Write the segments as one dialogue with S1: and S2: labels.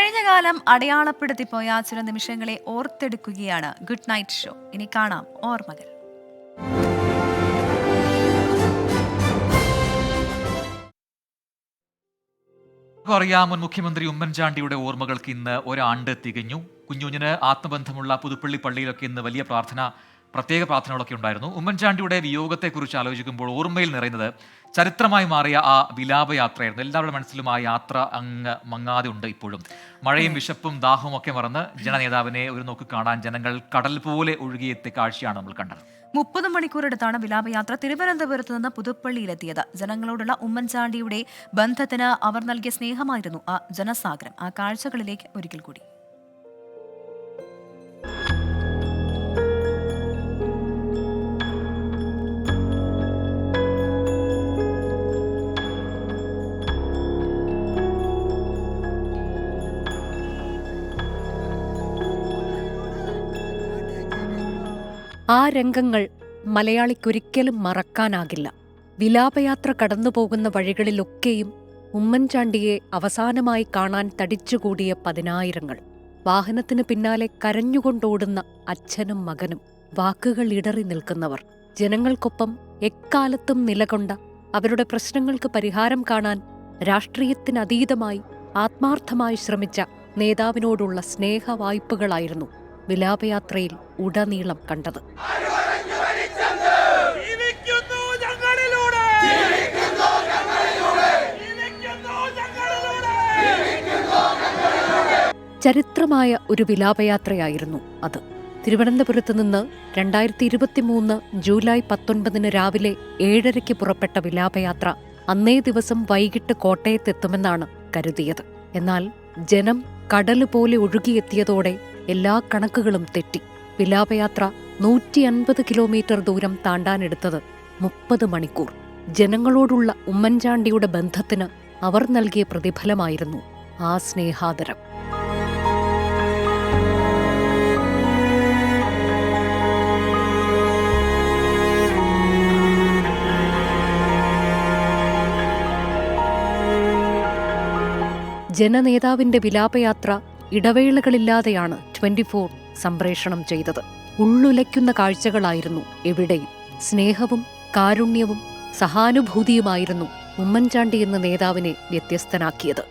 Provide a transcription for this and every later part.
S1: കഴിഞ്ഞ കാലം അടയാളപ്പെടുത്തിപ്പോയ ചില നിമിഷങ്ങളെ ഓർത്തെടുക്കുകയാണ് ഗുഡ് നൈറ്റ് ഷോ. ഇനി കാണാം ഓർമ്മകൾ.
S2: അറിയാം, മുൻ മുഖ്യമന്ത്രി ഉമ്മൻചാണ്ടിയുടെ ഓർമ്മകൾക്ക് ഇന്ന് ഒരാണ്ട് തികഞ്ഞു. കുഞ്ഞുഞ്ഞിന് ആത്മബന്ധമുള്ള പുതുപ്പള്ളി പള്ളിയിലൊക്കെ ഇന്ന് വലിയ പ്രത്യേക പ്രാർത്ഥനകളൊക്കെ ഉണ്ടായിരുന്നു. ഉമ്മൻചാണ്ടിയുടെ വിയോഗത്തെക്കുറിച്ച് ആലോചിക്കുമ്പോൾ ഓർമ്മയിൽ നിറയുന്നത് ചരിത്രമായി മാറിയ ആ വിലാപയാത്രയായിരുന്നു. എല്ലാവരുടെ മനസ്സിലും ആ യാത്ര അങ്ങ് മങ്ങാതെ ഉണ്ട് ഇപ്പോഴും. മഴയും വിശപ്പും ദാഹവും ഒക്കെ മറന്ന് ജനനേതാവിനെ ഒരു നോക്ക് കാണാൻ ജനങ്ങൾ കടൽ പോലെ ഒഴുകിയെത്തിയ കാഴ്ചയാണ് നമ്മൾ കണ്ടത്.
S1: 30 മണിക്കൂറെടുത്താണ് വിലാപയാത്ര തിരുവനന്തപുരത്ത് നിന്ന് പുതുപ്പള്ളിയിലെത്തിയത്. ജനങ്ങളോടുള്ള ഉമ്മൻചാണ്ടിയുടെ ബന്ധത്തിന് അവർ നൽകിയ സ്നേഹമായിരുന്നു ആ ജനസാഗരം. ആ കാഴ്ചകളിലേക്ക് ഒരിക്കൽ കൂടി.
S3: ആ രംഗങ്ങൾ മലയാളിക്കൊരിക്കലും മറക്കാനാകില്ല. വിലാപയാത്ര കടന്നുപോകുന്ന വഴികളിലൊക്കെയും ഉമ്മൻചാണ്ടിയെ അവസാനമായി കാണാൻ തടിച്ചുകൂടിയ പതിനായിരങ്ങൾ. വാഹനത്തിന് പിന്നാലെ കരഞ്ഞുകൊണ്ടോടുന്ന അച്ഛനും മകനും. വാക്കുകൾ ഇടറി നിൽക്കുന്നവർ. ജനങ്ങൾക്കൊപ്പം എക്കാലത്തും നിലകൊണ്ട, അവരുടെ പ്രശ്നങ്ങൾക്ക് പരിഹാരം കാണാൻ രാഷ്ട്രീയത്തിനതീതമായി ആത്മാർത്ഥമായി ശ്രമിച്ച നേതാവിനോടുള്ള സ്നേഹവായ്പകളായിരുന്നു വിലാപയാത്രയിൽ ഉടനീളം കണ്ടത്. ചരിത്രമായ ഒരു വിലാപയാത്രയായിരുന്നു അത്. തിരുവനന്തപുരത്ത് നിന്ന് 2023 ജൂലൈ 19 രാവിലെ 7:30 പുറപ്പെട്ട വിലാപയാത്ര അന്നേ ദിവസം വൈകിട്ട് കോട്ടയത്തെത്തുമെന്നാണ് കരുതിയത്. എന്നാൽ ജനം കടലുപോലെ ഒഴുകിയെത്തിയതോടെ എല്ലാ കണക്കുകളും തെറ്റി. വിലാപയാത്ര 150 കിലോമീറ്റർ ദൂരം താണ്ടാനെടുത്തത് 30 മണിക്കൂർ. ജനങ്ങളോടുള്ള ഉമ്മൻചാണ്ടിയുടെ ബന്ധത്തിന് അവർ നൽകിയ പ്രതിഫലമായിരുന്നു ആ സ്നേഹാദരം. ജനനേതാവിന്റെ വിലാപയാത്ര ഇടവേളകളില്ലാതെയാണ് 24 സംപ്രേഷണം ചെയ്തത്. ഉള്ളുലയ്ക്കുന്ന കാഴ്ചകളായിരുന്നു എവിടെയും. സ്നേഹവും കാരുണ്യവും സഹാനുഭൂതിയുമായിരുന്നു ഉമ്മൻചാണ്ടി എന്ന നേതാവിനെ വ്യത്യസ്തനാക്കിയത്.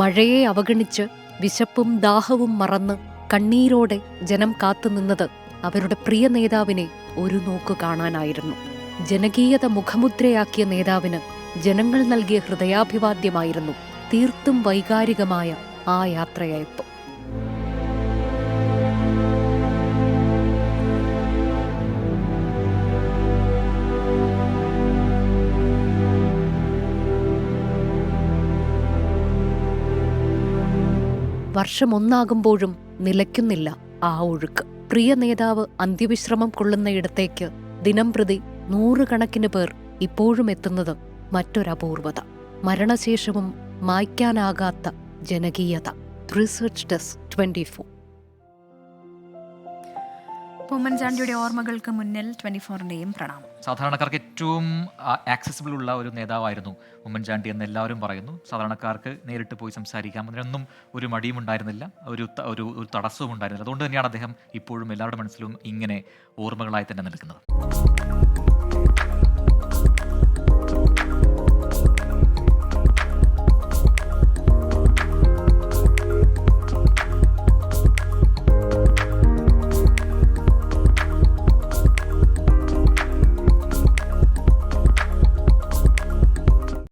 S3: മഴയെ അവഗണിച്ച് വിശപ്പും ദാഹവും മറന്ന് കണ്ണീരോടെ ജനം കാത്തുനിന്നത് അവരുടെ പ്രിയ നേതാവിനെ ഒരു നോക്ക് കാണാനായിരുന്നു. ജനകീയത മുഖമുദ്രയാക്കിയ നേതാവിന് ജനങ്ങൾ നൽകിയ ഹൃദയാഭിവാദ്യമായിരുന്നു തീർത്തും വൈകാരികമായ ആ യാത്രയയപ്പ്. വർഷം ഒന്നാകുമ്പോഴും നിലയ്ക്കുന്നില്ല ആ ഒഴുക്ക്. പ്രിയ നേതാവ് അന്ത്യവിശ്രമം കൊള്ളുന്നയിടത്തേക്ക് ദിനംപ്രതി 100 കണക്കിന് പേർ ഇപ്പോഴും എത്തുന്നത് മറ്റൊരപൂർവത. മരണശേഷവും മായ്ക്കാനാകാത്ത ജനകീയത. Research desk 24.
S1: ഉമ്മൻചാണ്ടിയുടെ ഓർമ്മകൾക്ക് മുന്നിൽ 24ന്റെയും പ്രണാമം.
S2: സാധാരണക്കാർക്ക് ഏറ്റവും ആക്സസിബിൾ ഉള്ള ഒരു നേതാവായിരുന്നു ഉമ്മൻചാണ്ടി എന്ന് എല്ലാവരും പറയുന്നു. സാധാരണക്കാർക്ക് നേരിട്ട് പോയി സംസാരിക്കാം, അതിനൊന്നും ഒരു മടിയും ഉണ്ടായിരുന്നില്ല, ഒരു തടസ്സവും ഉണ്ടായിരുന്നില്ല. അതുകൊണ്ട് തന്നെയാണ് അദ്ദേഹം ഇപ്പോഴും എല്ലാവരുടെ മനസ്സിലും ഇങ്ങനെ ഓർമ്മകളായി തന്നെ നിൽക്കുന്നത്.